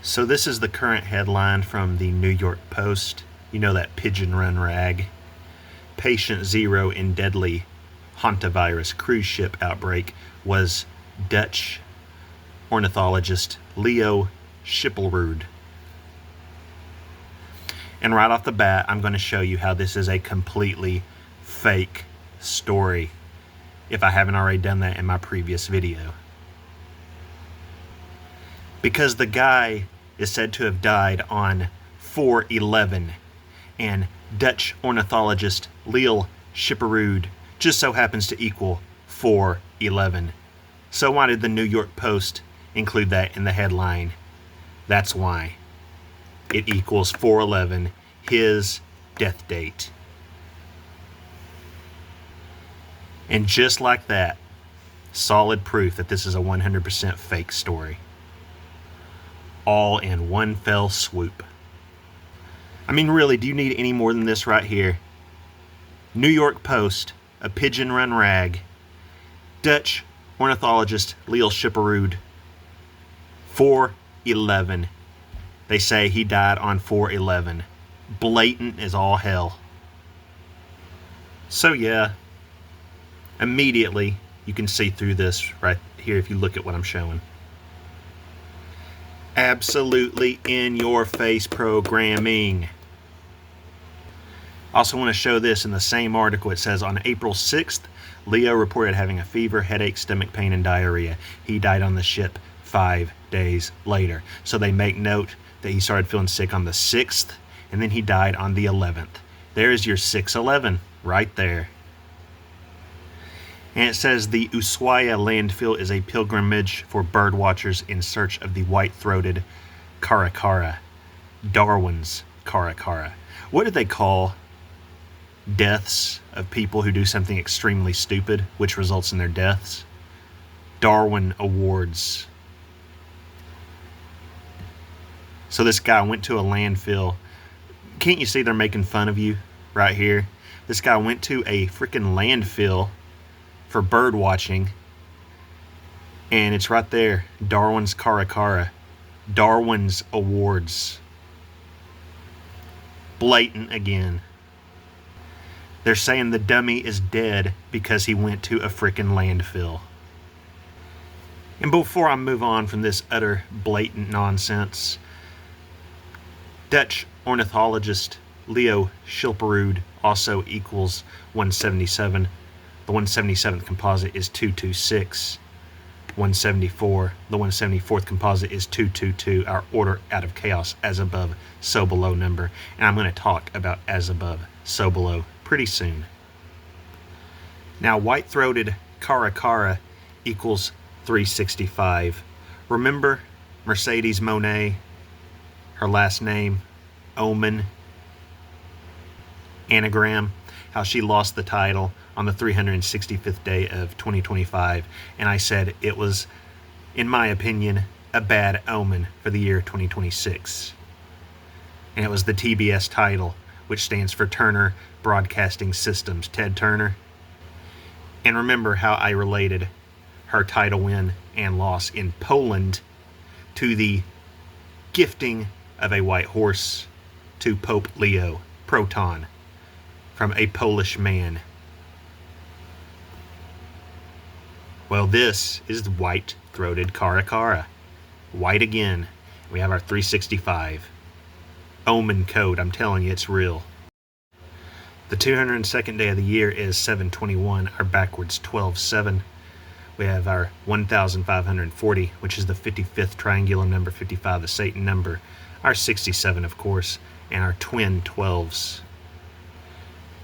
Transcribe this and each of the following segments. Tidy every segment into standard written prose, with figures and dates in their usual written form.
So this is the current headline from the New York Post. You know, that pigeon run rag. Patient zero in deadly hantavirus cruise ship outbreak was Dutch ornithologist Leo Schipperud. And right off the bat, I'm going to show you how this is a completely fake story, if I haven't already done that in my previous video. Because the guy is said to have died on 4/11, and Dutch ornithologist Leo Schipperud just so happens to equal 4/11. So why did the New York Post include that in the headline? That's why. It equals 4/11, his death date. And just like that, solid proof that this is a 100% fake story. All in one fell swoop. I mean, really, do you need any more than this right here? New York Post, a pigeon run rag, Dutch ornithologist Leo Schipperud, 4/11. They say he died on 4/11. Blatant as all hell. So yeah, immediately you can see through this right here if you look at what I'm showing. Absolutely in your face programming. Also want to show this in the same article. It says on April 6th, Leo reported having a fever, headache, stomach pain, and diarrhea. He died on the ship 5 days later. So they make note that he started feeling sick on the 6th, and then he died on the 11th. There's your 6/11 right there. And it says the Ushuaia landfill is a pilgrimage for bird watchers in search of the white-throated caracara, Darwin's caracara. What do they call deaths of people who do something extremely stupid, which results in their deaths? Darwin Awards. So this guy went to a landfill. Can't you see they're making fun of you right here? This guy went to a freaking landfill for bird watching, and it's right there, Darwin's caracara, Darwin's Awards. Blatant again. They're saying the dummy is dead because he went to a freaking landfill. And before I move on from this utter blatant nonsense, Dutch ornithologist Leo Schipperud also equals 177. The 177th composite is 226. 174. The 174th composite is 222. Our order out of chaos, as above, so below number. And I'm going to talk about as above, so below pretty soon. Now, white-throated caracara equals 365. Remember Mercedes Moné, her last name, Omen, anagram, how she lost the title on the 365th day of 2025, and I said it was, in my opinion, a bad omen for the year 2026. And it was the TBS title, which stands for Turner Broadcasting Systems, Ted Turner. And remember how I related her title win and loss in Poland to the gifting of a white horse to Pope Leo, Proton, from a Polish man. Well, this is the white-throated caracara. White again. We have our 365. Omen code, I'm telling you, it's real. The 202nd day of the year is 7/21, our backwards 12/7. We have our 1540, which is the 55th triangular number, 55, the Satan number. Our 67, of course, and our twin 12s.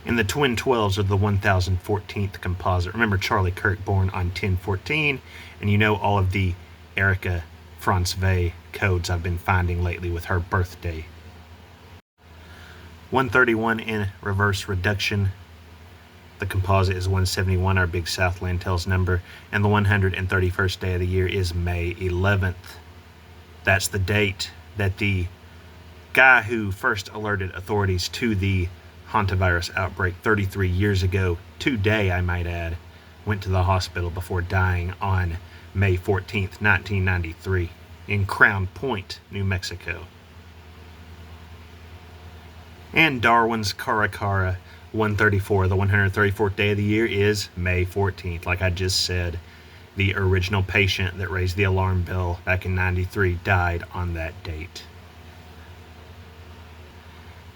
And the twin 12s are the 1014th composite. Remember Charlie Kirk, born on 10/14, and you know all of the Erica Franzwey codes I've been finding lately with her birthday. 131 in reverse reduction. The composite is 171, our Big South Lantel's number, and the 131st day of the year is May 11th. That's the date that the guy who first alerted authorities to the hantavirus outbreak 33 years ago, today I might add, went to the hospital before dying on May 14th, 1993. in Crown Point, New Mexico. And Darwin's Cara Cara 134, the 134th day of the year, is May 14th. Like I just said, the original patient that raised the alarm bell back in '93 died on that date.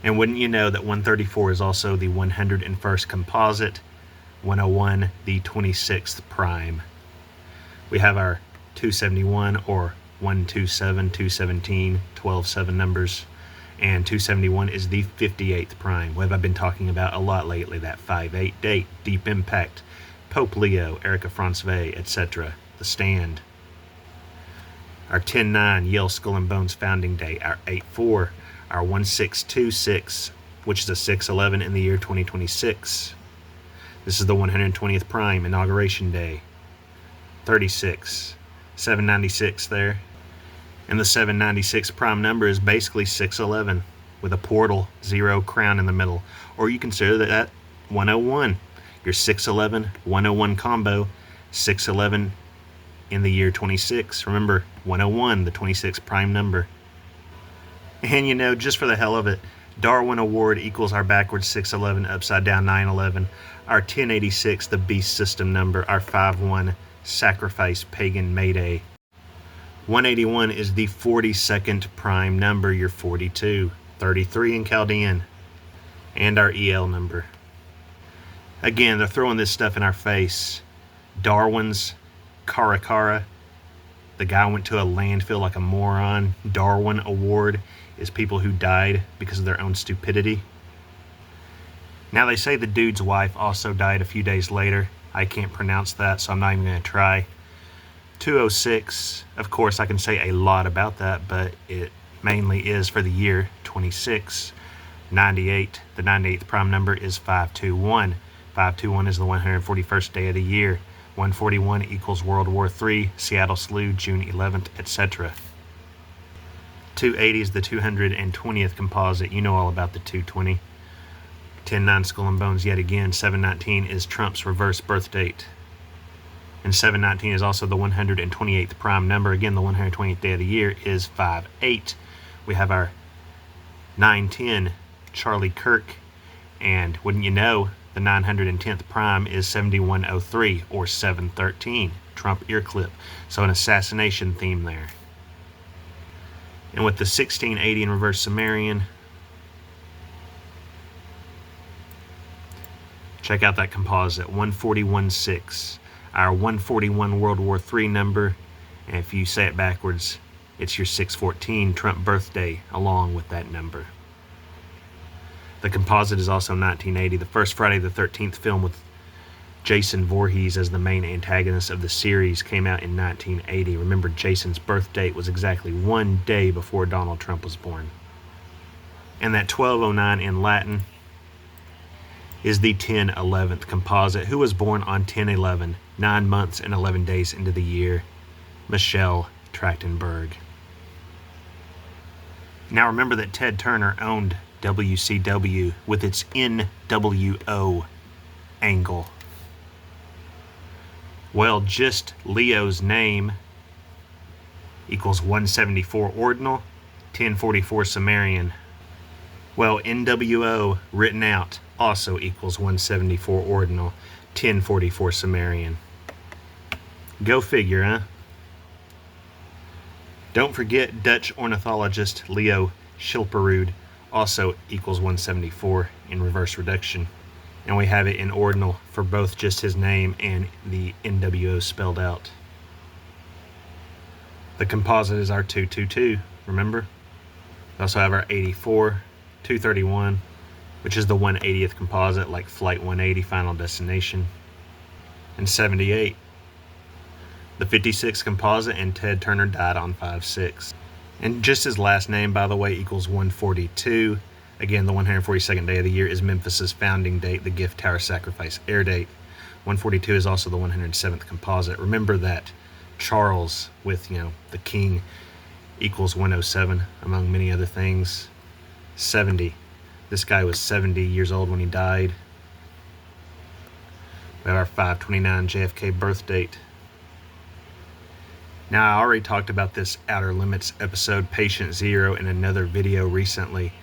And wouldn't you know that 134 is also the 101st composite, 101 the 26th prime. We have our 271 or 127, 217, 12-7 numbers. And 271 is the 58th prime. What have I been talking about a lot lately? That 5-8 date, Deep Impact, Pope Leo, Erica Francevay, etc. The Stand. Our 10-9, Yale Skull and Bones founding day. Our 8-4, our 1626, which is a 611 in the year 2026. This is the 120th prime, Inauguration Day. 36, 796 there. And the 796 prime number is basically 611 with a portal 0 crown in the middle. Or you consider that 101. Your 611, 101 combo, 611 in the year 26. Remember, 101, the 26th prime number. And you know, just for the hell of it, Darwin Award equals our backwards 611, upside down 911. Our 1086, the beast system number. Our 51, sacrifice pagan Mayday. 181 is the 42nd prime number, your 42, 33 in Chaldean, and our EL number. Again, they're throwing this stuff in our face. Darwin's Cara Cara. The guy went to a landfill like a moron. Darwin Award is people who died because of their own stupidity. Now they say the dude's wife also died a few days later. I can't pronounce that, so I'm not even going to try. 206, of course, I can say a lot about that, but it mainly is for the year 26. 98, the 98th prime number is 521. 521 is the 141st day of the year. 141 equals World War III, Seattle Slough, June 11th, etc. 280 is the 220th composite. You know all about the 220. 10-9 Skull and Bones yet again. 719 is Trump's reverse birth date. And 719 is also the 128th prime number. Again, the 128th day of the year is 5-8. We have our 910, Charlie Kirk. And wouldn't you know, the 910th prime is 7103 or 713, Trump ear clip. So an assassination theme there. And with the 1680 in reverse Sumerian, check out that composite, 1416. Our 141 World War III number, and if you say it backwards, it's your 614 Trump birthday along with that number. The composite is also 1980, the first Friday the 13th film with Jason Voorhees as the main antagonist of the series came out in 1980. Remember, Jason's birth date was exactly one day before Donald Trump was born. And that 1209 in Latin is the 1011th composite, who was born on 10/11, 9 months and 11 days into the year, Michelle Trachtenberg. Now remember that Ted Turner owned WCW with its NWO angle. Well, just Leo's name equals 174 ordinal, 1044 Sumerian. Well, NWO written out also equals 174 ordinal, 1044 Sumerian. Go figure, huh? Don't forget Dutch ornithologist Leo Schilperud also equals 174 in reverse reduction. And we have it in ordinal for both just his name and the NWO spelled out. The composite is our 222, remember? We also have our 84, 231, which is the 180th composite, like Flight 180, Final Destination, and 78. The 56th composite, and Ted Turner died on 5/6. And just his last name, by the way, equals 142. Again, the 142nd day of the year is Memphis's founding date, the Gift Tower Sacrifice air date. 142 is also the 107th composite. Remember that Charles with, the king equals 107, among many other things. 70. This guy was 70 years old when he died. We have our 529 JFK birth date. Now, I already talked about this Outer Limits episode, Patient Zero, in another video recently.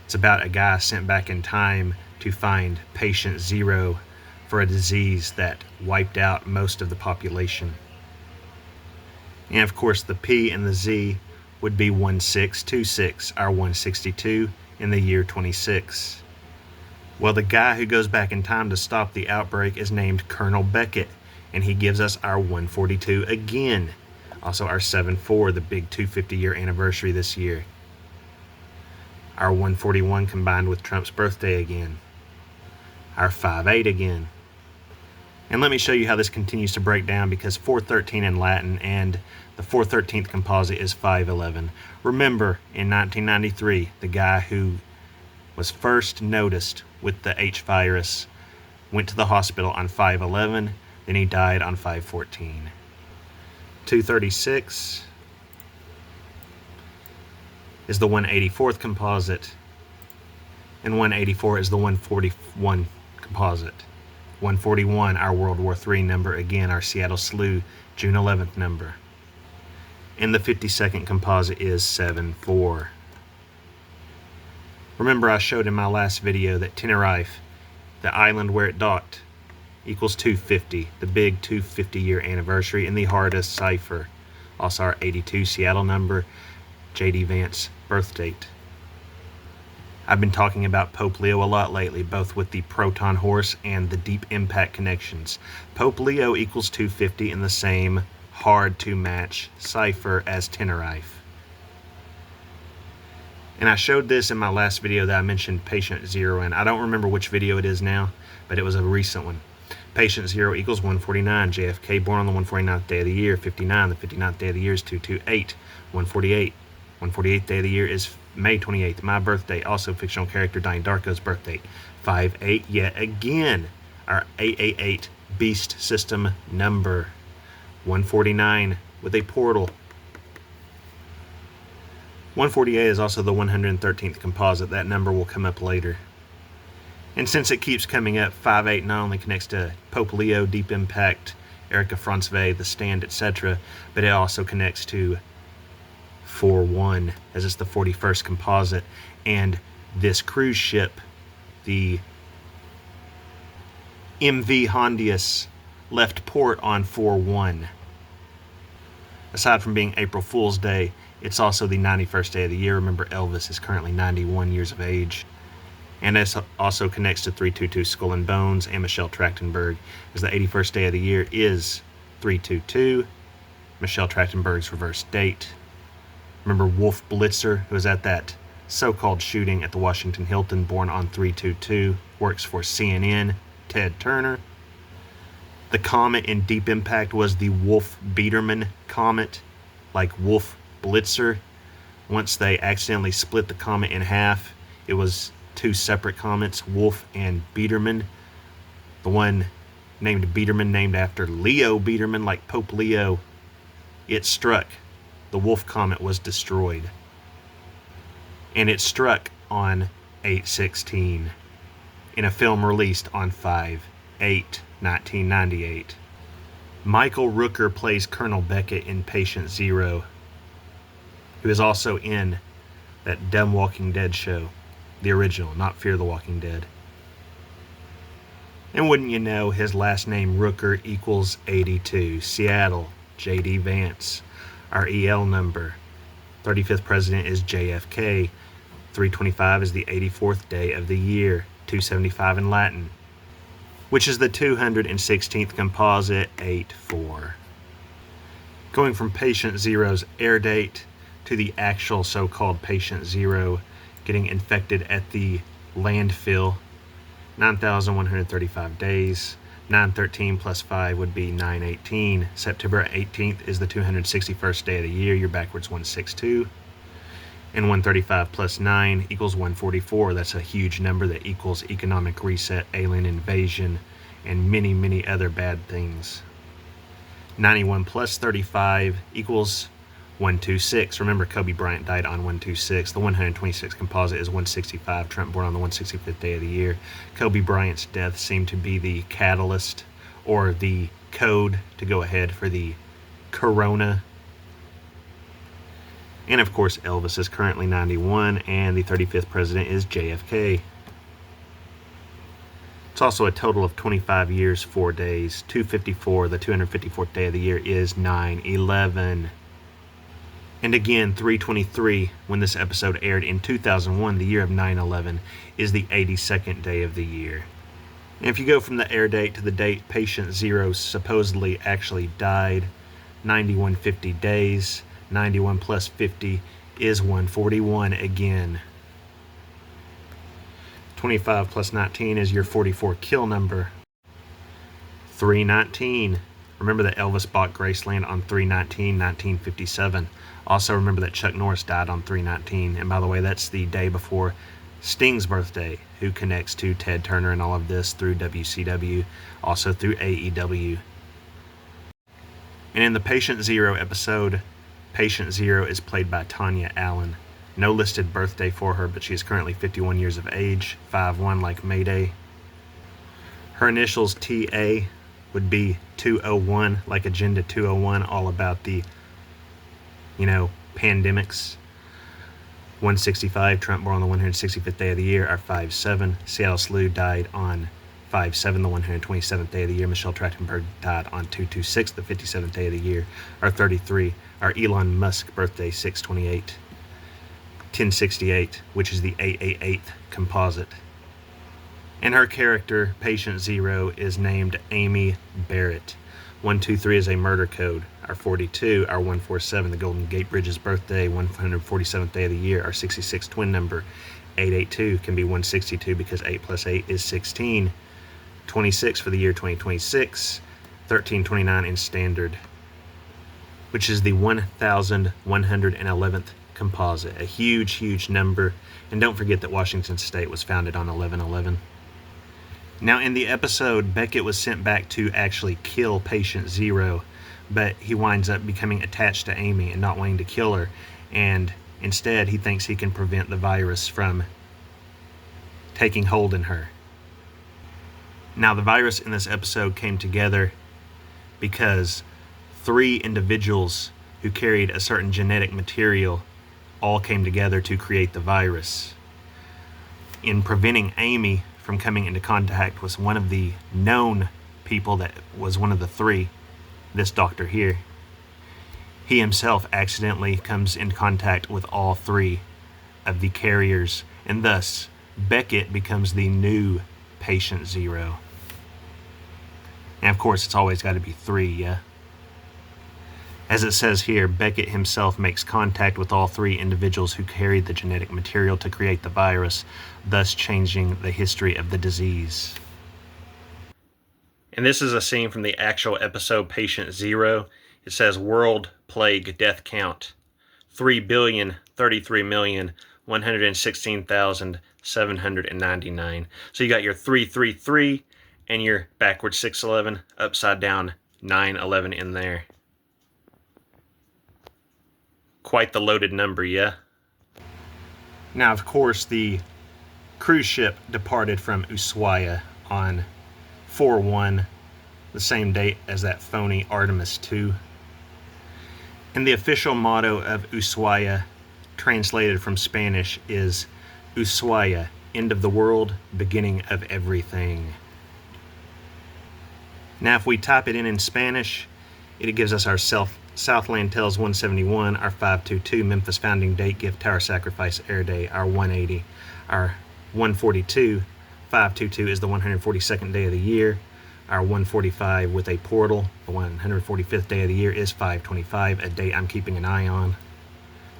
It's about a guy sent back in time to find Patient Zero for a disease that wiped out most of the population. And of course, the P and the Z would be 1626, our 162, in the year 26. Well, the guy who goes back in time to stop the outbreak is named Colonel Beckett, and he gives us our 142 again. Also our 7-4, the big 250-year anniversary this year. Our 141 combined with Trump's birthday again. Our 5-8 again. And let me show you how this continues to break down, because 413 in Latin and the 413th composite is 511. Remember, in 1993, the guy who was first noticed with the H virus went to the hospital on 511, then he died on 514. 236 is the 184th composite, and 184 is the 141 composite. 141, our World War III number, again, our Seattle Slew, June 11th number. And the 52nd composite is 7-4. Remember, I showed in my last video that Tenerife, the island where it docked, equals 250, the big 250-year anniversary, and the hardest cipher, also our 82 Seattle number, J.D. Vance birth date. I've been talking about Pope Leo a lot lately, both with the Proton Horse and the Deep Impact connections. Pope Leo equals 250 in the same hard-to-match cipher as Tenerife. And I showed this in my last video that I mentioned Patient Zero in. I don't remember which video it is now, but it was a recent one. Patient Zero equals 149. JFK born on the 149th day of the year. 59. The 59th day of the year is 228. 148. 148th day of the year is May 28th. My birthday. Also fictional character Donnie Darko's birthday. 5-8 yet again. Our 888 Beast System number. 149 with a portal. 148 is also the 113th composite. That number will come up later. And since it keeps coming up, 5-8 not only connects to Pope Leo, Deep Impact, Erica Franzwey, The Stand, etc., but it also connects to 4-1, as it's the 41st composite. And this cruise ship, the MV Hondius, left port on 4-1. Aside from being April Fool's Day, it's also the 91st day of the year. Remember, Elvis is currently 91 years of age. And this also connects to 322 Skull and Bones and Michelle Trachtenberg, as the 81st day of the year is 322, Michelle Trachtenberg's reverse date. Remember Wolf Blitzer, who was at that so-called shooting at the Washington Hilton, born on 322, works for CNN, Ted Turner. The comet in Deep Impact was the Wolf Biederman comet, like Wolf Blitzer. Once they accidentally split the comet in half, it was two separate comets, Wolf and Biederman. The one named Biederman, named after Leo Biederman, like Pope Leo, it struck. The Wolf comet was destroyed. And it struck on 8/16 in a film released on 5/8/1998. Michael Rooker plays Colonel Beckett in Patient Zero, who is also in that dumb Walking Dead show. The original, not Fear the Walking Dead. And wouldn't you know, his last name Rooker equals 82. Seattle, J.D. Vance. Our EL number. 35th president is JFK. 325 is the 84th day of the year. 275 in Latin, which is the 216th composite, 8-4. Going from Patient Zero's air date to the actual so-called Patient Zero getting infected at the landfill, 9,135 days. 913 plus 5 would be 918. September 18th is the 261st day of the year. You're backwards 162. And 135 plus 9 equals 144. That's a huge number that equals economic reset, alien invasion, and many, many other bad things. 91 plus 35 equals 126. Remember, Kobe Bryant died on 126. The 126th composite is 165. Trump born on the 165th day of the year. Kobe Bryant's death seemed to be the catalyst or the code to go ahead for the corona And of course, Elvis is currently 91, and the 35th president is JFK. It's also a total of 25 years, 4 days. 254, the 254th day of the year is 9/11. And again, 323, when this episode aired in 2001, the year of 9/11, is the 82nd day of the year. And if you go from the air date to the date patient zero supposedly actually died, 9150 days. 91 plus 50 is 141 again. 25 plus 19 is your 44 kill number. 319. Remember that Elvis bought Graceland on 319, 1957. Also remember that Chuck Norris died on 319. And by the way, that's the day before Sting's birthday, who connects to Ted Turner and all of this through WCW, also through AEW. And in the Patient Zero episode, Patient Zero is played by Tanya Allen. No listed birthday for her, but she is currently 51 years of age, 5'1" like Mayday. Her initials TA would be 201, like Agenda 201, all about the, pandemics. 165, Trump born on the 165th day of the year, our 5'7". Seattle Slew died on 5'7", the 127th day of the year. Michelle Trachtenberg died on 226, the 57th day of the year, our 33. Our Elon Musk birthday, 6/28, 1068, which is the 888th composite. And her character, Patient Zero, is named Amy Barrett. 123 is a murder code. Our 42, our 147, the Golden Gate Bridge's birthday, 147th day of the year, our 66 twin number. 882 can be 162 because 8 plus 8 is 16. 26 for the year 2026. 1329 in standard, which is the 1111th composite. A huge, huge number. And don't forget that Washington State was founded on 11/11. Now, in the episode, Beckett was sent back to actually kill Patient Zero, but he winds up becoming attached to Amy and not wanting to kill her. And instead, he thinks he can prevent the virus from taking hold in her. Now, the virus in this episode came together because 3 individuals who carried a certain genetic material all came together to create the virus. In preventing Amy from coming into contact with one of the known people that was one of the 3, this doctor here, he himself accidentally comes in contact with all 3 of the carriers, and thus Beckett becomes the new Patient Zero. And of course, it's always got to be 3, yeah? As it says here, Beckett himself makes contact with all 3 individuals who carried the genetic material to create the virus, thus changing the history of the disease. And this is a scene from the actual episode Patient Zero. It says World Plague Death Count, 3,033,116,799. So you got your 333 and your backwards 611, upside down 911 in there. Quite the loaded number, yeah? Now, of course, the cruise ship departed from Ushuaia on 4/1, the same date as that phony Artemis II. And the official motto of Ushuaia, translated from Spanish, is Ushuaia, end of the world, beginning of everything. Now, if we type it in Spanish, it gives us our Southland Tales 171, our 522, Memphis founding date, gift tower sacrifice air day, our 180, our 142, 522 is the 142nd day of the year, our 145 with a portal, the 145th day of the year is 525, a date I'm keeping an eye on.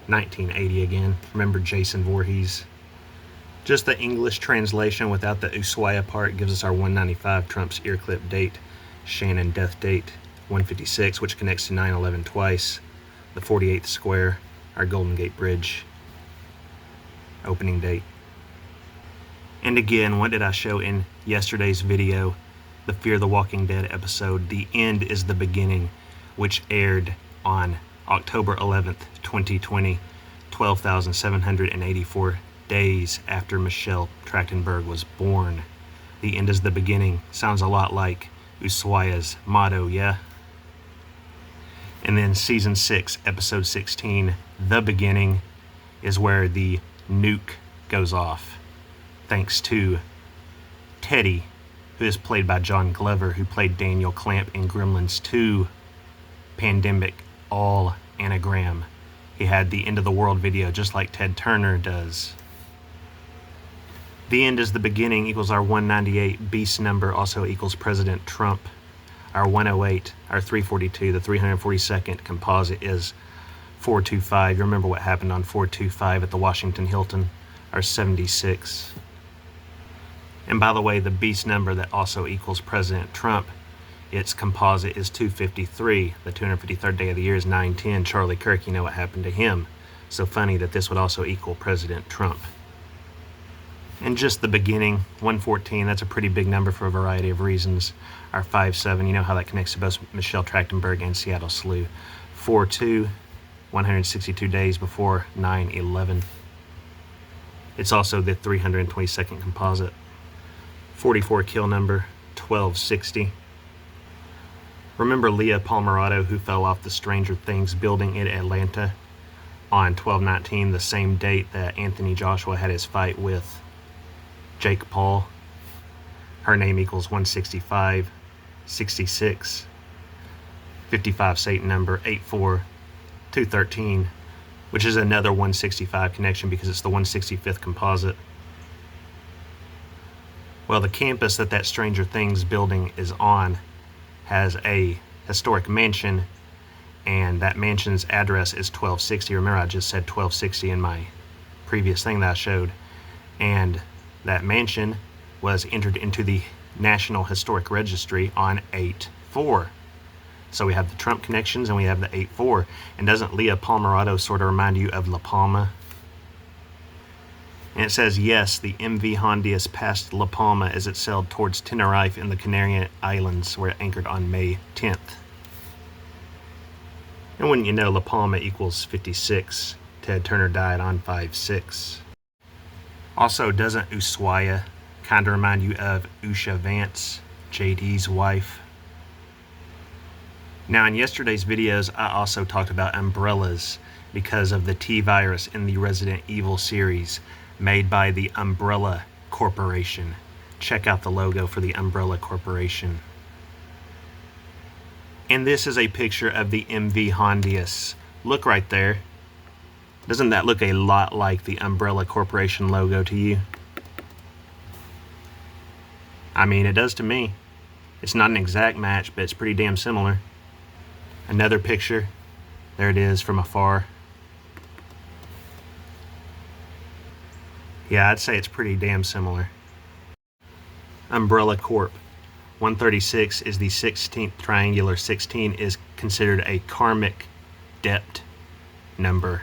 1980 again, remember Jason Voorhees. Just the English translation without the Ushuaia part gives us our 195, Trump's ear clip date, Shannon death date, 156, which connects to 9/11 twice, the 48th square, our Golden Gate Bridge opening date. And again, what did I show in yesterday's video? The Fear the Walking Dead episode, The End is the Beginning, which aired on October 11th, 2020, 12,784 days after Michelle Trachtenberg was born. The end is the beginning. Sounds a lot like Ushuaia's motto, yeah? And then season 6, episode 16, The Beginning, is where the nuke goes off. Thanks to Teddy, who is played by John Glover, who played Daniel Clamp in Gremlins 2, Pandemic, all anagram. He had the end of the world video just like Ted Turner does. The end is the beginning equals our 198 beast number, also equals President Trump. Our 108, our 342, the 342nd composite is 425. You remember what happened on 425 at the Washington Hilton, our 76. And by the way, the beast number that also equals President Trump, its composite is 253. The 253rd day of the year is 910. Charlie Kirk, you know what happened to him. So funny that this would also equal President Trump. And just the beginning, 114, that's a pretty big number for a variety of reasons. Our 57, you know how that connects to both Michelle Trachtenberg and Seattle Slew. 42, 162 days before 9/11. It's also the 322nd composite. 44 kill number, 1260. Remember Leah Palmerado, who fell off the Stranger Things building in Atlanta on 12/19, the same date that Anthony Joshua had his fight with Jake Paul? Her name equals 165, 66, 55 Satan number, 84, 213, which is another 165 connection because it's the 165th composite. Well, the campus that Stranger Things building is on has a historic mansion, and that mansion's address is 1260. Remember, I just said 1260 in my previous thing that I showed. And that mansion was entered into the National Historic Registry on 8/4. So we have the Trump connections and we have the 8/4. And doesn't Leah Palmerado sort of remind you of La Palma? And it says, yes, the MV Hondius passed La Palma as it sailed towards Tenerife in the Canary Islands, where it anchored on May 10th. And wouldn't you know, La Palma equals 56. Ted Turner died on 5/6. Also, doesn't Ushuaia kind of remind you of Usha Vance, JD's wife? Now, in yesterday's videos, I also talked about umbrellas because of the T-virus in the Resident Evil series made by the Umbrella Corporation. Check out the logo for the Umbrella Corporation. And this is a picture of the MV Hondius. Look right there. Doesn't that look a lot like the Umbrella Corporation logo to you? I mean, it does to me. It's not an exact match, but it's pretty damn similar. Another picture. There it is from afar. Yeah, I'd say it's pretty damn similar. Umbrella Corp. 136 is the 16th triangular. 16 is considered a karmic debt number.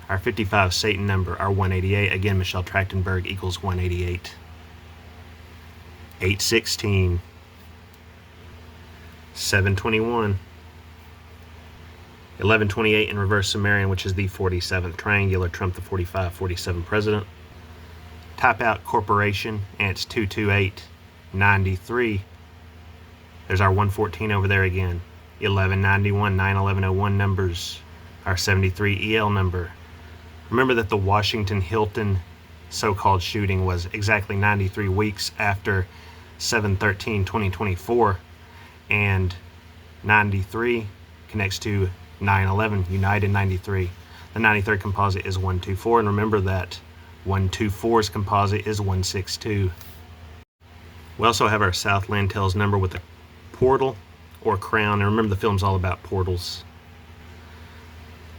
Our 55 Satan number, our 188, again, Michelle Trachtenberg equals 188. 816. 721. 1128 in reverse Sumerian, which is the 47th triangular, Trump the 45, 47 president. Type out corporation, and it's 22893. There's our 114 over there again. 1191, 91101 numbers. Our 73 EL number. Remember that the Washington Hilton so-called shooting was exactly 93 weeks after 7/13/2024, and 93 connects to 9/11, United 93. The 93rd composite is 124, and remember that 124's composite is 162. We also have our Southland Tales number with a portal or crown, and remember the film's all about portals.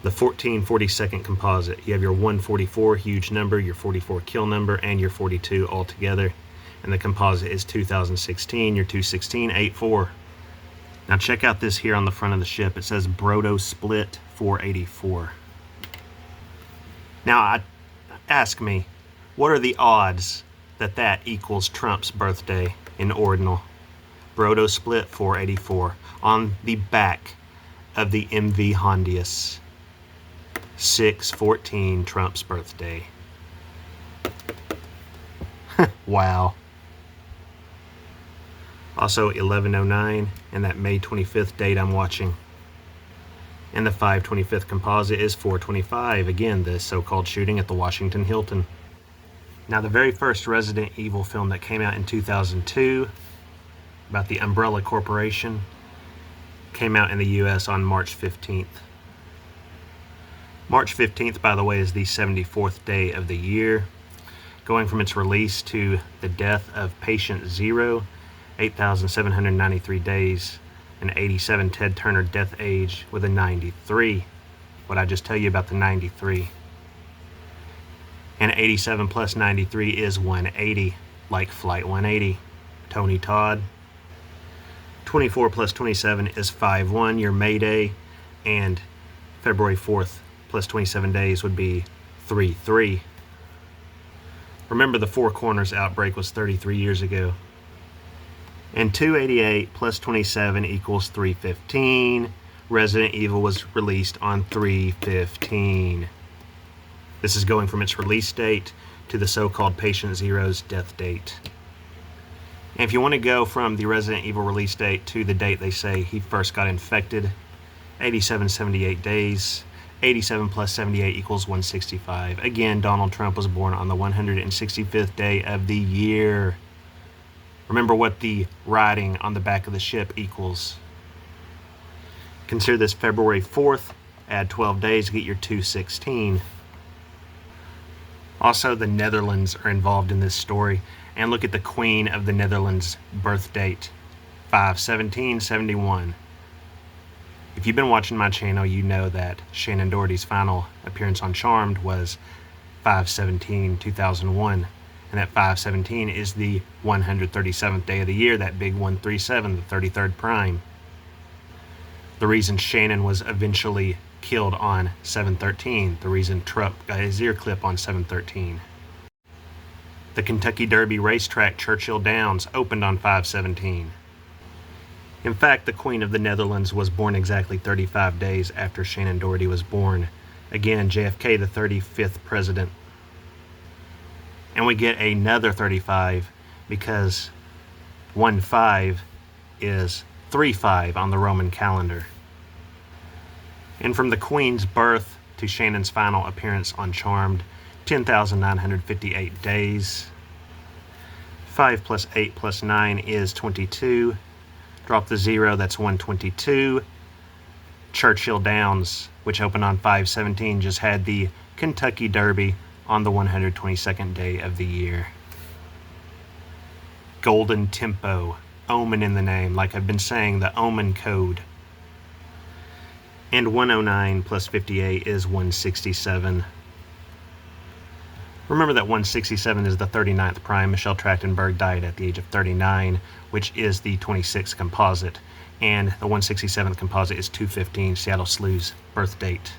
The 1442nd composite. You have your 144 huge number, your 44 kill number, and your 42 all together. And the composite is 2016, your 21684. Now check out this here on the front of the ship. It says Brodo Split 484. Now ask me, what are the odds that that equals Trump's birthday in ordinal? Brodo Split 484 on the back of the MV Hondius. 6/14, Trump's birthday. Wow. Also 1109 and that May 25th date I'm watching. And the 525th composite is 425, again, the so-called shooting at the Washington Hilton. Now, the very first Resident Evil film that came out in 2002, about the Umbrella Corporation, came out in the US on March 15th. March 15th, by the way, is the 74th day of the year. Going from its release to the death of Patient Zero, 8,793 days, an 87 Ted Turner death age with a 93. What I just tell you about the 93. And 87 plus 93 is 180, like Flight 180. Tony Todd. 24 plus 27 is 5-1, your May Day, and February 4th plus 27 days would be 3-3. Remember, the Four Corners outbreak was 33 years ago. And 288 plus 27 equals 315. Resident Evil was released on 3/15. This is going from its release date to the so-called Patient Zero's death date. And if you want to go from the Resident Evil release date to the date they say he first got infected, 78 days. 87 plus 78 equals 165. Again, Donald Trump was born on the 165th day of the year. Remember what the writing on the back of the ship equals. Consider this February 4th. Add 12 days to get your 216. Also, the Netherlands are involved in this story. And look at the Queen of the Netherlands' birth date, 5/17/71. If you've been watching my channel, you know that Shannen Doherty's final appearance on Charmed was 5/17/2001. And that 5/17 is the 137th day of the year, that big 137, the 33rd prime. The reason Shannen was eventually killed on 7/13, the reason Trump got his ear clipped on 7/13. The Kentucky Derby racetrack, Churchill Downs, opened on 5/17. In fact, the Queen of the Netherlands was born exactly 35 days after Shannen Doherty was born. Again, JFK, the 35th president. And we get another 35 because 1/5 is 3/5 on the Roman calendar. And from the Queen's birth to Shannon's final appearance on Charmed, 10,958 days. 5 plus 8 plus 9 is 22. Drop the 0, that's 122. Churchill Downs, which opened on 5/17, just had the Kentucky Derby on the 122nd day of the year. Golden Tempo, Omen in the name, like I've been saying, the Omen code. And 109 plus 58 is 167. Remember that 167 is the 39th prime. Michelle Trachtenberg died at the age of 39, which is the 26th composite. And the 167th composite is 215, Seattle Slew's birth date.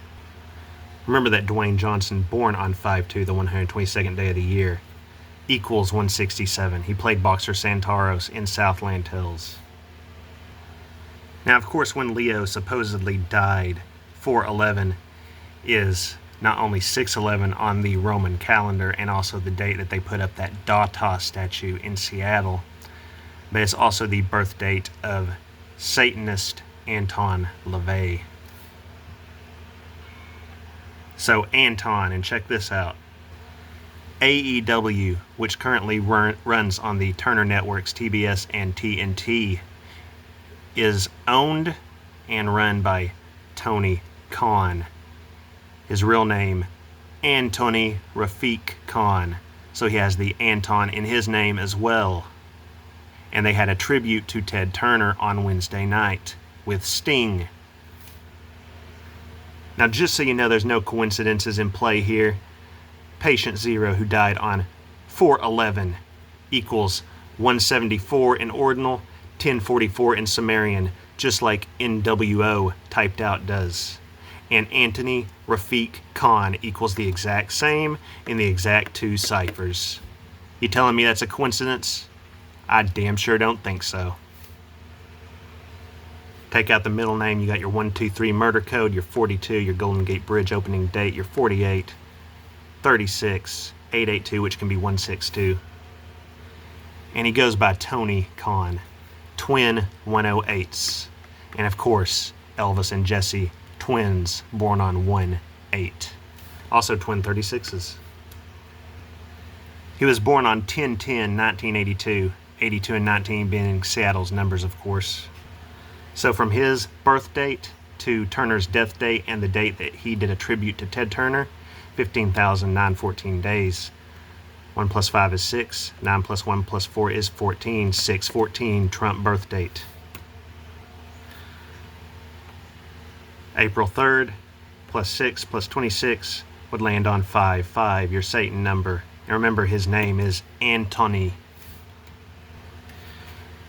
Remember that Dwayne Johnson, born on 5/2, the 122nd day of the year, equals 167. He played Boxer Santaros in Southland Tales. Now, of course, when Leo supposedly died, 4/11 is not only 6/11 on the Roman calendar and also the date that they put up that Dada statue in Seattle, but it's also the birth date of Satanist Anton LaVey. So Anton, and check this out, AEW, which currently runs on the Turner Networks, TBS, and TNT, is owned and run by Tony Khan. His real name, Antony Rafiq Khan. So he has the Anton in his name as well. And they had a tribute to Ted Turner on Wednesday night with Sting. Now, just so you know, there's no coincidences in play here. Patient Zero, who died on 4/11, equals 174 in ordinal, 1044 in Sumerian, just like NWO typed out does. And Antony Rafiq Khan equals the exact same in the exact two ciphers. You telling me that's a coincidence? I damn sure don't think so. Take out the middle name, you got your 123 murder code, your 42, your Golden Gate Bridge opening date, your 48, 36, 882, which can be 162. And he goes by Tony Khan, twin 108s. And of course, Elvis and Jesse twins born on 1/8. Also twin 36s. He was born on 10/10/1982, 82 and 19 being Seattle's numbers, of course. So from his birth date to Turner's death date and the date that he did a tribute to Ted Turner, 15,914 days. 1 plus 5 is 6. 9 plus 1 plus 4 is 14. 6/14, Trump birth date. April 3rd plus 6 plus 26 would land on 5. 5, your Satan number. And remember, his name is Antony.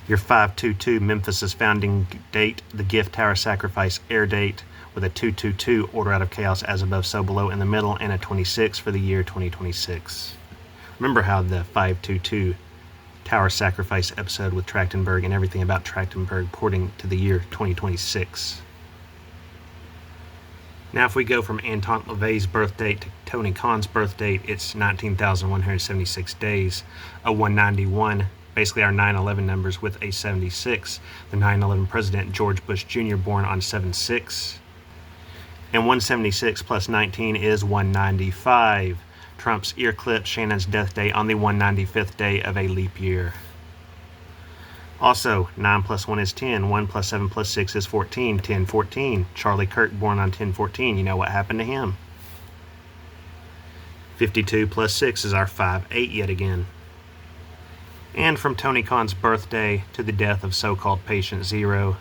Your 5/22, Memphis' founding date, the Gift Tower Sacrifice air date, with a 2/22, Order Out of Chaos, As Above, So Below in the middle, and a 26 for the year 2026. Remember how the 5/22 Tower Sacrifice episode with Trachtenberg and everything about Trachtenberg porting to the year 2026. Now if we go from Anton LaVey's birth date to Tony Khan's birth date, it's 19,176 days, a 191, basically our 9/11 numbers with a 76. The 9/11 President George Bush Jr. born on 7/6. And 176 plus 19 is 195. Trump's ear clip, Shannon's death day on the 195th day of a leap year. Also, 9 plus 1 is 10. 1 plus 7 plus 6 is 14. 10/14. Charlie Kirk born on 10/14. You know what happened to him. 52 plus 6 is our 5/8 yet again. And from Tony Khan's birthday to the death of so-called Patient Zero,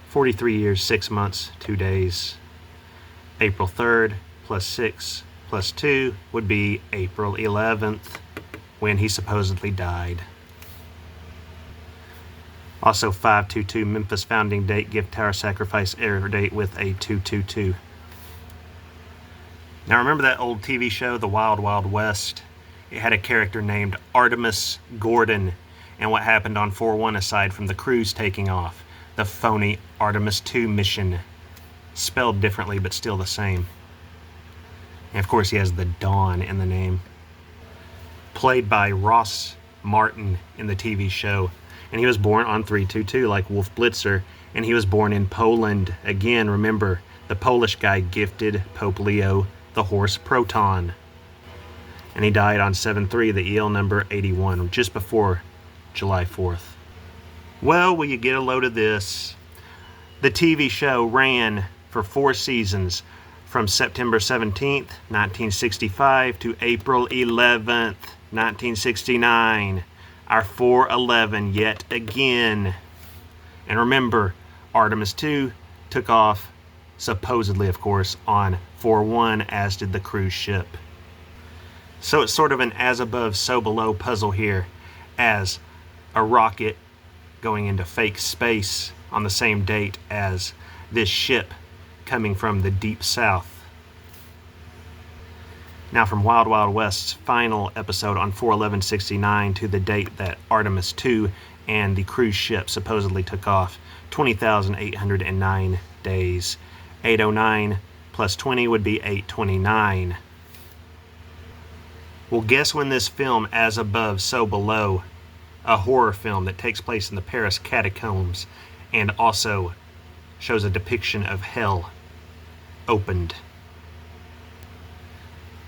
43 years, 6 months, 2 days. April 3rd plus 6 plus 2 would be April 11th, when he supposedly died. Also 5/22, Memphis founding date, Gift Tower Sacrifice air date with a 2/22. Now remember that old TV show, The Wild Wild West? It had a character named Artemus Gordon, and what happened on 4/1 aside from the cruise taking off? The phony Artemis II mission. Spelled differently, but still the same. And of course he has the Dawn in the name. Played by Ross Martin in the TV show. And he was born on 3/22 like Wolf Blitzer, and he was born in Poland. Again, remember, the Polish guy gifted Pope Leo the horse Proton. And he died on 7/3, the EL number 81, just before July 4th. Well, will you get a load of this? The TV show ran for 4 seasons, from September 17th, 1965 to April 11th, 1969. Our 4/11 yet again. And remember, Artemis II took off, supposedly of course, on 4/1, as did the cruise ship. So it's sort of an as above, so below puzzle here, as a rocket going into fake space on the same date as this ship coming from the deep south. Now from Wild Wild West's final episode on 4/11/69 to the date that Artemis II and the cruise ship supposedly took off, 20,809 days. 809 plus 20 would be 829. Well, guess when this film, As Above, So Below, a horror film that takes place in the Paris catacombs and also shows a depiction of hell, opened.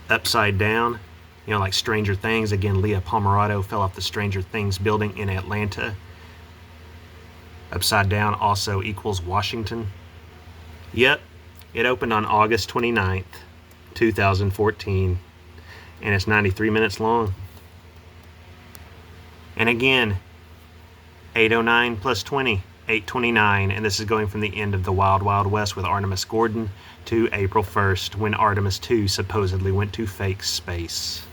Upside down, you know, like Stranger Things. Again, Leah Pomerado fell off the Stranger Things building in Atlanta. Upside down also equals Washington. Yep, it opened on August 29th, 2014, and it's 93 minutes long. And again, 809 plus 20, 829, and this is going from the end of the Wild Wild West with Artemis Gordon to April 1st, when Artemis II supposedly went to fake space.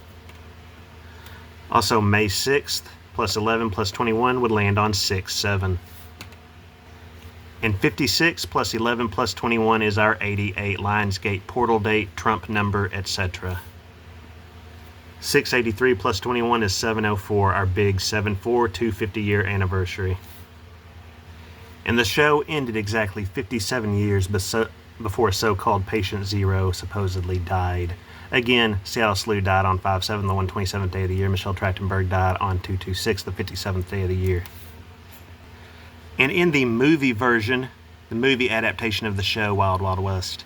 Also, May 6th plus 11 plus 21 would land on 6/7. And 56 plus 11 plus 21 is our 88 Lionsgate portal date, Trump number, etc. 683 plus 21 is 704, our big 7/4 250-year anniversary. And the show ended exactly 57 years before so-called Patient Zero supposedly died. Again, Seattle Slew died on 5/7, the 127th day of the year. Michelle Trachtenberg died on 2/26, the 57th day of the year. And in the movie version, the movie adaptation of the show Wild Wild West,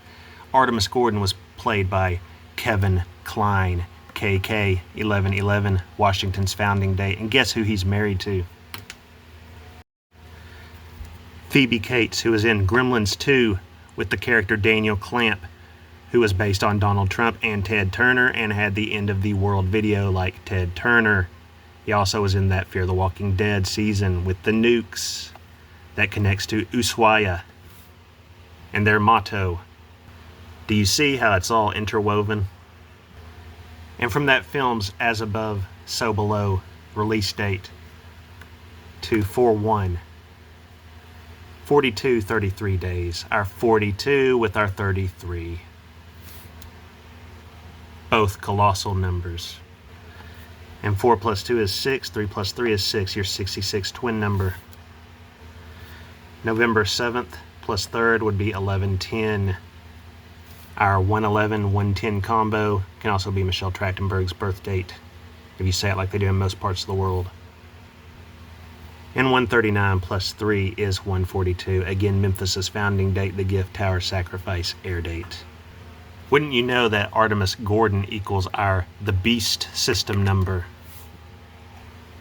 Artemis Gordon was played by Kevin Kline, KK 1111, Washington's founding date. And guess who he's married to? Phoebe Cates, who was in Gremlins 2 with the character Daniel Clamp, who was based on Donald Trump and Ted Turner and had the end of the world video like Ted Turner. He also was in that Fear the Walking Dead season with the Nukes. That connects to Ushuaia and their motto. Do you see how it's all interwoven? And from that film's As Above, So Below release date to 4/1, 42, 33 days. Our 42 with our 33. Both colossal numbers. And 4 plus 2 is 6, 3 plus 3 is 6, your 66 twin number. November 7th plus 3rd would be 1110. Our 111, 110 combo can also be Michelle Trachtenberg's birth date, if you say it like they do in most parts of the world. And 139 plus 3 is 142. Again, Memphis's founding date, the Gift Tower Sacrifice air date. Wouldn't you know that Artemis Gordon equals our The Beast system number?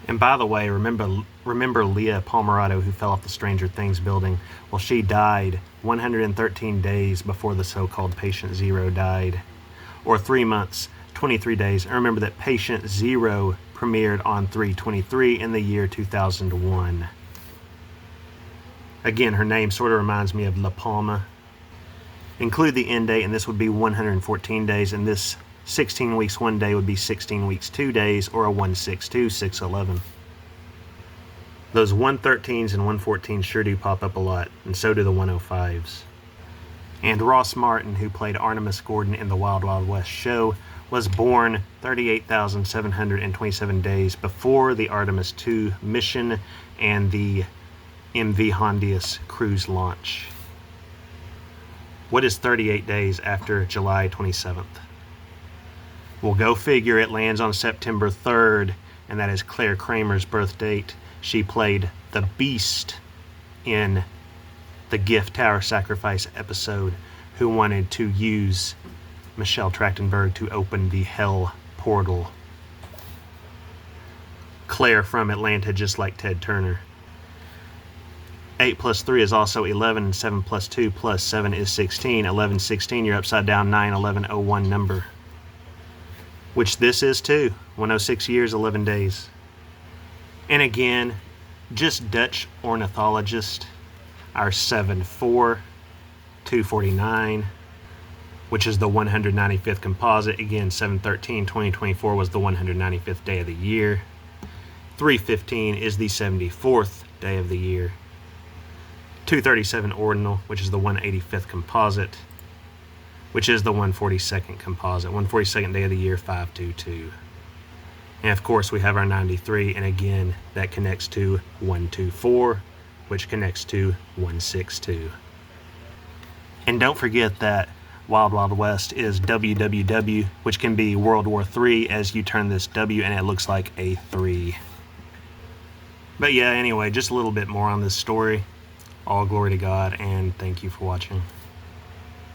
And by the way, remember Leah Palmerato, who fell off the Stranger Things building? Well, she died 113 days before the so-called Patient Zero died. Or 3 months, 23 days. And remember that Patient Zero premiered on 3/23 in the year 2001. Again, her name sort of reminds me of La Palma. Include the end date, and this would be 114 days, and this 16 weeks 1 day would be 16 weeks 2 days, or a 162, 611. Those 113s and 114s sure do pop up a lot, and so do the 105s. And Ross Martin, who played Artemis Gordon in the Wild Wild West show, was born 38,727 days before the Artemis II mission and the MV Hondius cruise launch. What is 38 days after July 27th? Well, go figure, it lands on September 3rd, and that is Claire Kramer's birth date. She played the Beast in the Gift Tower Sacrifice episode, who wanted to use Michelle Trachtenberg to open the Hell portal. Claire from Atlanta, just like Ted Turner. 8 plus 3 is also 11, and 7 plus 2 plus 7 is 16. 11, 16, your upside down 91101 number. Which this is too. 106 years, 11 days. And again, just Dutch ornithologist, our 7-4, 249, which is the 195th composite. Again, 7/13/2024 was the 195th day of the year. 315 is the 74th day of the year. 237 ordinal, which is the 185th composite, which is the 142nd composite. 142nd day of the year, 522. And of course, we have our 93, and again, that connects to 124, which connects to 162. And don't forget that Wild Wild West is WWW, which can be World War III as you turn this W and it looks like a 3. But yeah, anyway, just a little bit more on this story. All glory to God, and thank you for watching.